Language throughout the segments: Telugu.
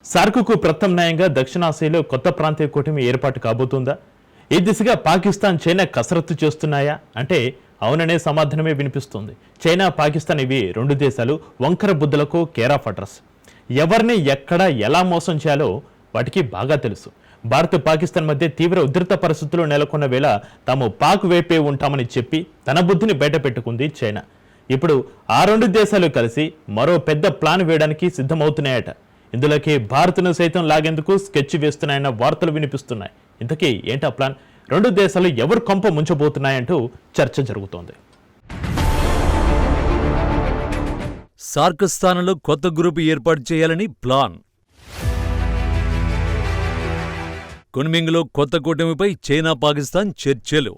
సార్క్కు ప్రత్యామ్నాయంగా దక్షిణాసియాలో కొత్త ప్రాంతీయ కూటమి ఏర్పాటు కాబోతుందా? ఈ దిశగా పాకిస్తాన్, చైనా కసరత్తు చేస్తున్నాయా అంటే అవుననే సమాధానమే వినిపిస్తుంది. చైనా, పాకిస్తాన్ ఇవి రెండు దేశాలు వంకర బుద్ధులకు కేర్ ఆఫ్ అడ్రస్. ఎవరిని ఎక్కడ ఎలా మోసం చేయాలో వాటికి బాగా తెలుసు. భారత్, పాకిస్తాన్ మధ్య తీవ్ర ఉధృత పరిస్థితులు నెలకొన్న వేళ తాము పాక్ వైపే ఉంటామని చెప్పి తన బుద్ధిని బయట పెట్టుకుంది చైనా. ఇప్పుడు ఆ రెండు దేశాలు కలిసి మరో పెద్ద ప్లాన్ వేయడానికి సిద్ధమవుతున్నాయట. ఇందులోకి భారత్ను సైతం లాగేందుకు స్కెచ్ వేస్తున్నాయన్న వార్తలు వినిపిస్తున్నాయి. ఇంతకీ ఏంటా ప్లాన్? రెండు దేశాలు ఎవరు కొంప ముంచబోతున్నాయంటూ చర్చ జరుగుతోంది. సార్క్ స్థానంలో కొత్త గ్రూపు ఏర్పాటు చేయాలని ప్లాన్. కున్మింగ్లో కొత్త కూటమిపై చైనా, పాకిస్తాన్ చర్చలు.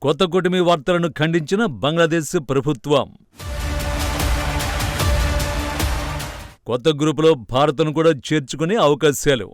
కొత్త కూటమి వార్తలను ఖండించిన బంగ్లాదేశ్ ప్రభుత్వం. కొత్త గ్రూపులో భారత్ను కూడా చేర్చుకునే అవకాశాలు.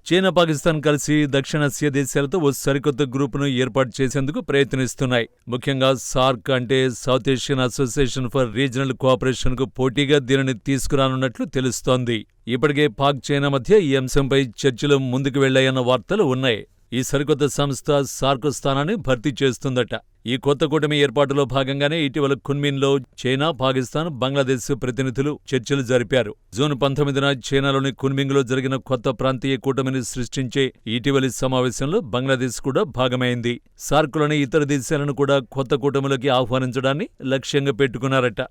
చైనా, పాకిస్తాన్ కలిసి దక్షిణాసియా దేశాలతో ఓ సరికొత్త గ్రూపును ఏర్పాటు చేసేందుకు ప్రయత్నిస్తున్నాయి. ముఖ్యంగా సార్క్ అంటే South Asian Association for Regional కోఆపరేషన్కు పోటీగా దీనిని తీసుకురానున్నట్లు తెలుస్తోంది. ఇప్పటికే పాక్, చైనా మధ్య ఈ అంశంపై చర్చలు ముందుకు వెళ్లాయన్న వార్తలు ఉన్నాయి. ఈ సరికొత్త సంస్థ సార్క్ స్థానాన్ని భర్తీ చేస్తుందట. ఈ కొత్త కూటమి ఏర్పాటులో భాగంగానే ఇటీవల కున్మిన్లో చైనా, పాకిస్తాన్, బంగ్లాదేశ్ ప్రతినిధులు చర్చలు జరిపారు. జూన్ 19న చైనాలోని కున్మింగ్లో జరిగిన కొత్త ప్రాంతీయ కూటమిని సృష్టించే ఇటీవలి సమావేశంలో బంగ్లాదేశ్ కూడా భాగమైంది. సార్క్లోని ఇతర దేశాలను కూడా కొత్త కూటమిలోకి ఆహ్వానించడాన్ని లక్ష్యంగా పెట్టుకున్నారట.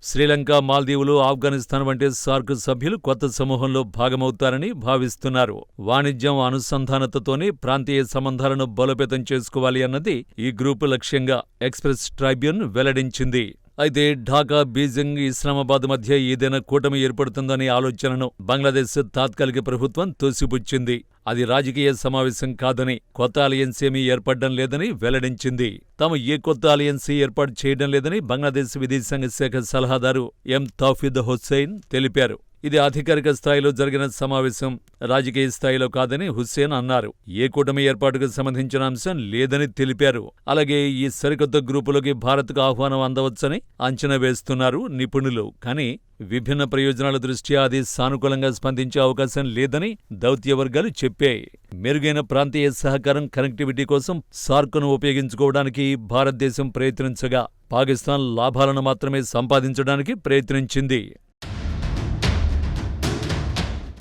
శ్రీలంక, మాల్దీవులు, ఆఫ్ఘనిస్తాన్ వంటి సార్క్ సభ్యులు కొత్త సమూహంలో భాగమవుతారని భావిస్తున్నారు. వాణిజ్యం, అనుసంధానతతోనే ప్రాంతీయ సంబంధాలను బలోపేతం చేసుకోవాలి అన్నది ఈ గ్రూపు లక్ష్యంగా ఎక్స్ప్రెస్ ట్రైబ్యూన్ వెల్లడించింది. అయితే ఢాకా, బీజింగ్, ఇస్లామాబాద్ మధ్య ఏదైనా కూటమి ఏర్పడుతుందనే ఆలోచనను బంగ్లాదేశ్ తాత్కాలిక ప్రభుత్వం తోసిపుచ్చింది. అది రాజకీయ సమావేశం కాదని, కొత్త అలయన్స్ ఏమీ ఏర్పడడం లేదని వెల్లడించింది. తాము ఏ కొత్త అలయన్స్ ఏర్పాటు చేయడం లేదని బంగ్లాదేశ్ విదేశాంగ శాఖ సలహాదారు ఎం తౌఫీద్ హుస్సేన్ తెలిపారు. ఇది అధికారిక స్థాయిలో జరిగిన సమావేశం, రాజకీయ స్థాయిలో కాదని హుస్సేన్ అన్నారు. ఏ కూటమి ఏర్పాటుకు సంబంధించిన అంశం లేదని తెలిపారు. అలాగే ఈ సరికొత్త గ్రూపులోకి భారత్కు ఆహ్వానం అందవచ్చని అంచనా వేస్తున్నారు నిపుణులు. కానీ విభిన్న ప్రయోజనాల దృష్ట్యా అది సానుకూలంగా స్పందించే అవకాశం లేదని దౌత్య వర్గాలు చెప్పాయి. మెరుగైన ప్రాంతీయ సహకారం, కనెక్టివిటీ కోసం సార్క్ను ఉపయోగించుకోవడానికి భారతదేశం ప్రయత్నించగా, పాకిస్తాన్ లాభాలను మాత్రమే సంపాదించడానికి ప్రయత్నించింది.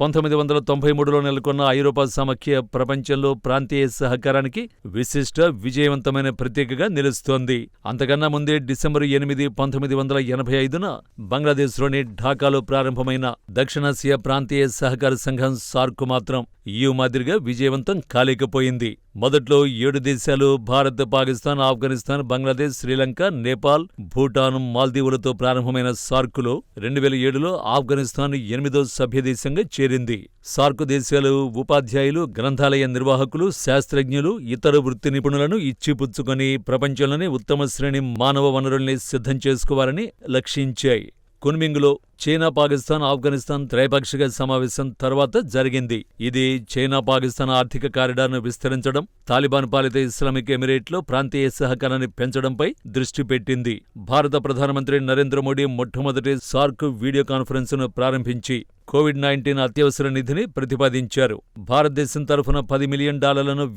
1993లో నెలకొన్న ఐరోపా సమాఖ్య ప్రపంచంలో ప్రాంతీయ సహకారానికి విశిష్ట, విజయవంతమైన ప్రతీకగా నిలుస్తోంది. అంతకన్నా ముందే డిసెంబరు 8, 1985న బంగ్లాదేశ్లోని ఢాకాలో ప్రారంభమైన దక్షిణాసియా ప్రాంతీయ సహకార సంఘం సార్క్ మాత్రం EU మాదిరిగా విజయవంతం కాలేకపోయింది. మొదట్లో 7 దేశాలు భారత్, పాకిస్తాన్, ఆఫ్ఘనిస్తాన్, బంగ్లాదేశ్, శ్రీలంక, నేపాల్, భూటాన్, మాల్దీవులతో ప్రారంభమైన సార్కులో 2007లో ఆఫ్ఘనిస్తాన్ 8వ సభ్యదేశంగా చేరింది. సార్క్ దేశాలు ఉపాధ్యాయులు, గ్రంథాలయ నిర్వాహకులు, శాస్త్రజ్ఞులు, ఇతర వృత్తి నిపుణులను ఇచ్చిపుచ్చుకొని ప్రపంచంలోనే ఉత్తమ శ్రేణి మానవ వనరుల్ని సిద్ధం చేసుకోవాలని లక్ష్యించాయి. కున్మింగ్లో చైనా, పాకిస్తాన్, ఆఫ్ఘనిస్తాన్ త్రైపాక్షిక సమావేశం తర్వాత జరిగింది. ఇది చైనా, పాకిస్తాన్ ఆర్థిక కారిడార్ను విస్తరించడం, తాలిబాన్ పాలిత ఇస్లామిక్ ఎమిరేట్లో ప్రాంతీయ సహకారాన్ని పెంచడంపై దృష్టి పెట్టింది. భారత ప్రధానమంత్రి నరేంద్ర మోడీ మొట్టమొదటి సార్క్ వీడియో కాన్ఫరెన్స్ను ప్రారంభించి కోవిడ్-19 అత్యవసర నిధిని ప్రతిపాదించారు. భారతదేశం తరఫున $10 మిలియన్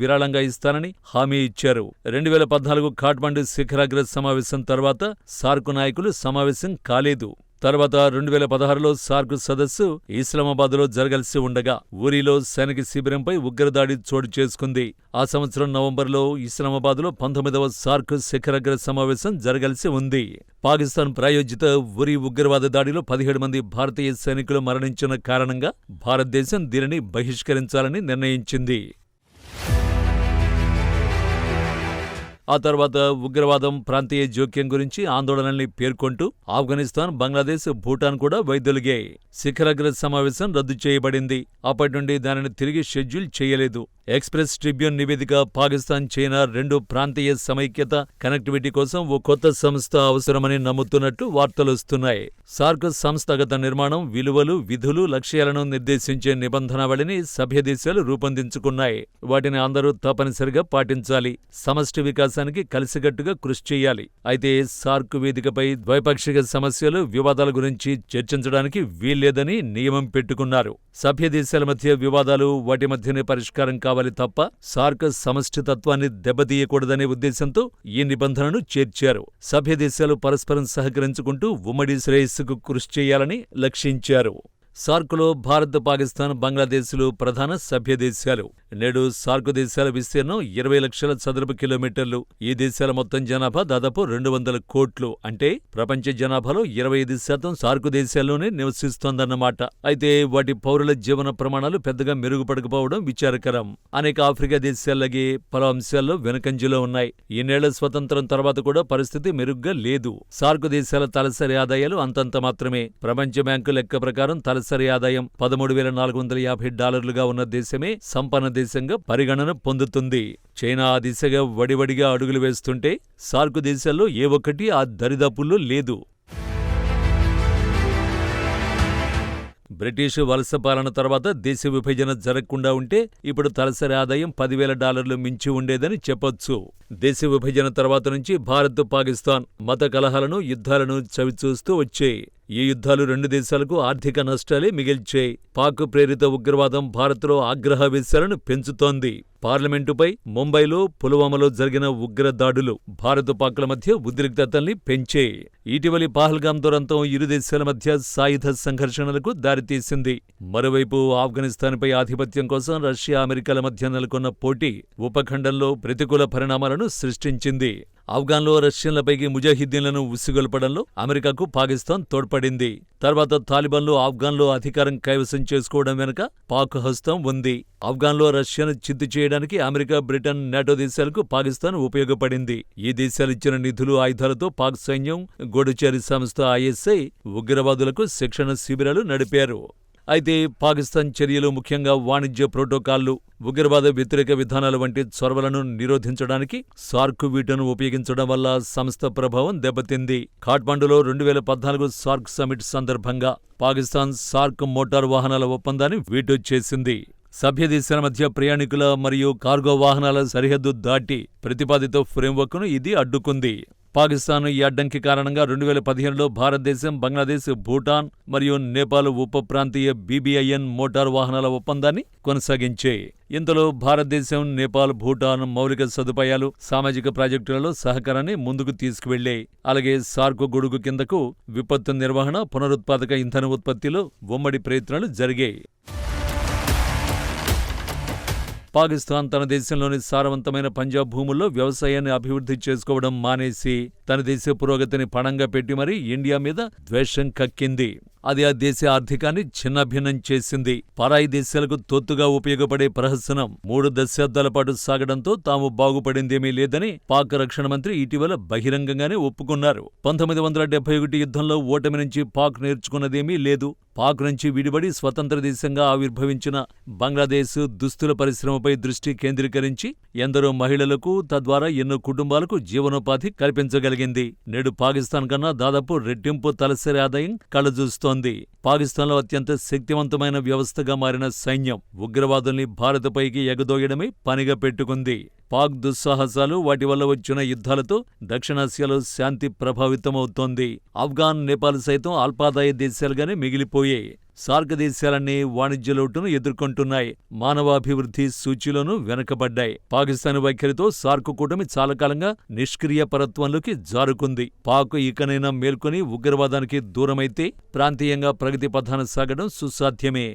విరాళంగా ఇస్తానని హామీ ఇచ్చారు. 2014 ఖాట్మండు శిఖరాగ్ర సమావేశం తర్వాత సార్క్ నాయకులు సమావేశం కాలేదు. తర్వాత 2016లో సార్క్ సదస్సు ఇస్లామాబాద్లో జరగాల్సి ఉండగా ఊరిలో సైనిక శిబిరంపై ఉగ్రదాడి చోటు చేసుకుంది. ఆ సంవత్సరం నవంబర్లో ఇస్లామాబాద్లో 19వ సార్క్ శిఖరాగ్ర సమావేశం జరగాల్సి ఉంది. పాకిస్తాన్ ప్రాయోజిత ఉరి ఉగ్రవాద దాడిలో 17 మంది భారతీయ సైనికులు మరణించిన కారణంగా భారతదేశం దీనిని బహిష్కరించాలని నిర్ణయించింది. ఆ తర్వాత ఉగ్రవాదం, ప్రాంతీయ జోక్యం గురించి ఆందోళనల్ని పేర్కొంటూ ఆఫ్ఘనిస్తాన్, బంగ్లాదేశ్, భూటాన్ కూడా వైదొలిగాయి. శిఖరాగ్ర సమావేశం రద్దు చేయబడింది. అప్పటి నుండి దానిని తిరిగి షెడ్యూల్ చేయలేదు. ఎక్స్ప్రెస్ ట్రిబ్యూన్ నివేదిక పాకిస్తాన్, చైనా రెండు ప్రాంతీయ సమైక్యత, కనెక్టివిటీ కోసం ఓ కొత్త సంస్థ అవసరమని నమ్ముతున్నట్టు వార్తలొస్తున్నాయి. సార్క్ సంస్థాగత నిర్మాణం, విలువలు, విధులు, లక్ష్యాలను నిర్దేశించే నిబంధనావళిని సభ్యదేశాలు రూపొందించుకున్నాయి. వాటిని అందరూ తప్పనిసరిగా పాటించాలి. సమష్టి వికాస వికాసానికి కలిసికట్టుగా కృషి చేయాలి. అయితే సార్క్ వేదికపై ద్వైపాక్షిక సమస్యలు, వివాదాల గురించి చర్చించడానికి వీల్లేదని నియమం పెట్టుకున్నారు. సభ్య దేశాల మధ్య వివాదాలు, వాటి మధ్యనే పరిష్కారం కావాలి తప్ప సార్క్ సమష్టితత్వాన్ని దెబ్బతీయకూడదనే ఉద్దేశంతో ఈ నిబంధనను చేర్చారు. సభ్య దేశాలు పరస్పరం సహకరించుకుంటూ ఉమ్మడి శ్రేయస్సుకు కృషి చేయాలని లక్ష్యించారు. సార్కులో భారత్, పాకిస్తాన్, బంగ్లాదేశ్లు ప్రధాన సభ్య దేశాలు. నేడు సార్క్ దేశాల విస్తీర్ణం 20 లక్షల చదరపు కిలోమీటర్లు. ఈ దేశాల మొత్తం జనాభా దాదాపు 200 కోట్లు. అంటే ప్రపంచ జనాభాలో 25% సార్క్ దేశాల్లోనే నివసిస్తోందన్నమాట. అయితే వాటి పౌరుల జీవన ప్రమాణాలు పెద్దగా మెరుగుపడకపోవడం విచారకరం. అనేక ఆఫ్రికా దేశాల్లాగే పలు అంశాల్లో వెనుకంజలో ఉన్నాయి. ఈనేళ్ల స్వతంత్రం తర్వాత కూడా పరిస్థితి మెరుగ్గా లేదు. సార్క్ దేశాల తలసరి ఆదాయాలు అంతంత మాత్రమే. ప్రపంచ బ్యాంకు లెక్క ప్రకారం తలసరి ఆదాయం $13,450 ఉన్న దేశమే సంపన్న దేశంగా పరిగణన పొందుతుంది. చైనా ఆ దిశగా వడివడిగా అడుగులు వేస్తుంటే సార్క్ దేశాల్లో ఏ ఒక్కటి ఆ దరిదాపుల్లో లేదు. బ్రిటిష్ వలస పాలన తర్వాత దేశ విభజన జరగకుండా ఉంటే ఇప్పుడు తలసరి ఆదాయం $10,000 మించి ఉండేదని చెప్పొచ్చు. దేశ విభజన తర్వాత నుంచి భారత్, పాకిస్తాన్ మత కలహాలను, యుద్ధాలను చవిచూస్తూ వచ్చాయి. ఈ యుద్ధాలు రెండు దేశాలకు ఆర్థిక నష్టాలే మిగిల్చాయి. పాక్ ప్రేరిత ఉగ్రవాదం భారత్లో ఆగ్రహావేశాలను పెంచుతోంది. పార్లమెంటుపై, ముంబైలో, పుల్వామాలో జరిగిన ఉగ్ర దాడులు భారత్, పాక్ల మధ్య ఉద్రిక్తతల్ని పెంచాయి. ఇటీవలి పహల్గాం దురంతం ఇరు దేశాల మధ్య సాయుధ సంఘర్షణలకు దారితీసింది. మరోవైపు ఆఫ్ఘనిస్తాన్పై ఆధిపత్యం కోసం రష్యా, అమెరికాల మధ్య నెలకొన్న పోటీ ఉపఖండంలో ప్రతికూల పరిణామాలను సృష్టించింది. ఆఫ్ఘన్లో రష్యన్లపైకి ముజాహిద్దీన్లను ఉసిగొల్పడంలో అమెరికాకు పాకిస్తాన్ తోడ్పడింది. తర్వాత తాలిబాన్లు ఆఫ్ఘన్లో అధికారం కైవసం చేసుకోవడం వెనుక పాక్ హస్తం ఉంది. ఆఫ్ఘన్లో రష్యాను చిత్తు చేయడానికి అమెరికా, బ్రిటన్, నాటో దేశాలకు పాకిస్తాన్ ఉపయోగపడింది. ఈ దేశాలిచ్చిన నిధులు, ఆయుధాలతో పాక్ సైన్యం, గూఢచారి సంస్థ ISI ఉగ్రవాదులకు శిక్షణ శిబిరాలు నడిపారు. అయితే పాకిస్తాన్ చర్యలు, ముఖ్యంగా వాణిజ్య ప్రోటోకాల్లు, ఉగ్రవాద వ్యతిరేక విధానాల వంటి చొరవలను నిరోధించడానికి సార్క్ వీటోను ఉపయోగించడం వల్ల సంస్థ ప్రభావం దెబ్బతింది. ఖాట్మండులో 2014 సార్క్ సమిట్ సందర్భంగా పాకిస్తాన్ సార్క్ మోటార్ వాహనాల ఒప్పందాన్ని వీటో చేసింది. సభ్య దేశాల మధ్య ప్రయాణికుల మరియు కార్గో వాహనాల సరిహద్దు దాటి ప్రతిపాదిత ఫ్రేమ్వర్క్ను ఇది అడ్డుకుంది. పాకిస్తాన్ ఈ అడ్డంకి కారణంగా 2015లో భారతదేశం, బంగ్లాదేశ్, భూటాన్ మరియు నేపాల్ ఉప ప్రాంతీయ BBIN మోటార్ వాహనాల ఒప్పందాన్ని కొనసాగించాయి. ఇందులో భారతదేశం, నేపాల్, భూటాన్ మౌలిక సదుపాయాలు, సామాజిక ప్రాజెక్టులలో సహకారాన్ని ముందుకు తీసుకువెళ్లాయి. అలాగే సార్క్ గొడుగు కిందకు విపత్తు నిర్వహణ, పునరుత్పాదక ఇంధన ఉత్పత్తిలో ఉమ్మడి ప్రయత్నాలు జరిగాయి. పాకిస్తాన్ తన దేశంలోని సారవంతమైన పంజాబ్ భూముల్లో వ్యవసాయాన్ని అభివృద్ధి చేసుకోవడం మానేసి తన దేశ పురోగతిని పణంగా పెట్టి మరీ ఇండియా మీద ద్వేషం కక్కింది. అది ఆ దేశ ఆర్థికాన్ని చిన్నభిన్నం చేసింది. పరాయి దేశాలకు తొత్తుగా ఉపయోగపడే ప్రహసనం 3 దశాబ్దాల పాటు సాగడంతో తాము బాగుపడిందేమీ లేదని పాక్ రక్షణ మంత్రి ఇటీవల బహిరంగంగానే ఒప్పుకున్నారు. 1971 యుద్ధంలో ఓటమి నుంచి పాక్ నేర్చుకున్నదేమీ లేదు. పాక్ నుంచి విడిపడి స్వతంత్ర దేశంగా ఆవిర్భవించిన బంగ్లాదేశ్ దుస్తుల పరిశ్రమపై దృష్టి కేంద్రీకరించి ఎందరో మహిళలకు, తద్వారా ఎన్నో కుటుంబాలకు జీవనోపాధి కల్పించగలిగింది. నేడు పాకిస్తాన్ కన్నా దాదాపు రెట్టింపు తలసరి ఆదాయం కళ్లజూస్తోంది. పాకిస్తాన్లో అత్యంత శక్తివంతమైన వ్యవస్థగా మారిన సైన్యం ఉగ్రవాదుల్ని భారత్పైకి ఎగదోయడమే పనిగా పెట్టుకుంది. పాక్ దుస్సాహసాలు, వాటి వల్ల వచ్చిన యుద్ధాలతో దక్షిణాసియాలో శాంతి ప్రభావితమవుతోంది. ఆఫ్ఘాన్, నేపాల్ సైతం అల్పాదాయ దేశాలుగానే మిగిలిపోయాయి. సార్క్ దేశాలన్నీ వాణిజ్య లోటును ఎదుర్కొంటున్నాయి. మానవాభివృద్ధి సూచీలోనూ వెనకబడ్డాయి. పాకిస్తాన్ వైఖరితో సార్క్ కూటమి చాలా కాలంగా నిష్క్రియ పరత్వంలోకి జారుకుంది. పాక్ ఇకనైనా మేల్కొని ఉగ్రవాదానికి దూరమైతే ప్రాంతీయంగా ప్రగతి పథాన సాగడం సుసాధ్యమే.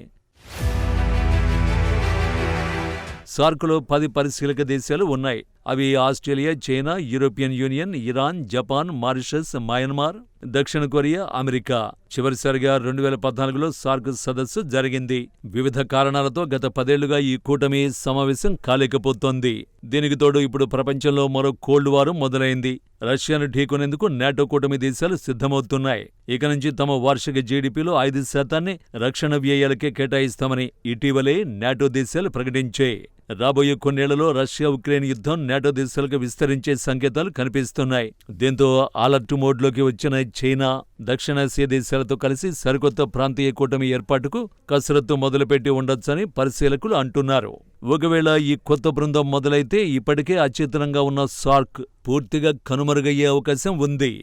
సార్క్లో 10 పరిశీలక దేశాలు ఉన్నాయి. అవి Australia, China, European union, Iran, Japan, Mauritius, Myanmar, దక్షిణ కొరియా, అమెరికా. చివరిసారిగా 2014లో సార్క్ సదస్సు జరిగింది. వివిధ కారణాలతో గత 10 ఏళ్లుగా ఈ కూటమి సమావేశం కాలేకపోతోంది. దీనికి తోడు ఇప్పుడు ప్రపంచంలో మరో కోల్డ్ వార్ మొదలైంది. రష్యాను ఢీకొనేందుకు నాటో కూటమి దేశాలు సిద్ధమవుతున్నాయి. ఇక నుంచి తమ వార్షిక జీడీపీలో 5% రక్షణ వ్యయాలకే కేటాయిస్తామని ఇటీవలే నాటో దేశాలు ప్రకటించాయి. రాబోయే కొన్నేళ్లలో రష్యా ఉక్రెయిన్ యుద్ధం నేటో దేశాలకు విస్తరించే సంకేతాలు కనిపిస్తున్నాయి. దీంతో అలర్ట్ మోడ్లోకి వచ్చిన చైనా, దక్షిణాసియా దేశాలతో కలిసి సరికొత్త ప్రాంతీయ కూటమి ఏర్పాటుకు కసరత్తు మొదలుపెట్టి ఉండొచ్చని పరిశీలకులు అంటున్నారు. ఒకవేళ ఈ కొత్త బృందం మొదలైతే ఇప్పటికే అచేతనంగా ఉన్న సార్క్ పూర్తిగా కనుమరుగయ్యే అవకాశం ఉంది.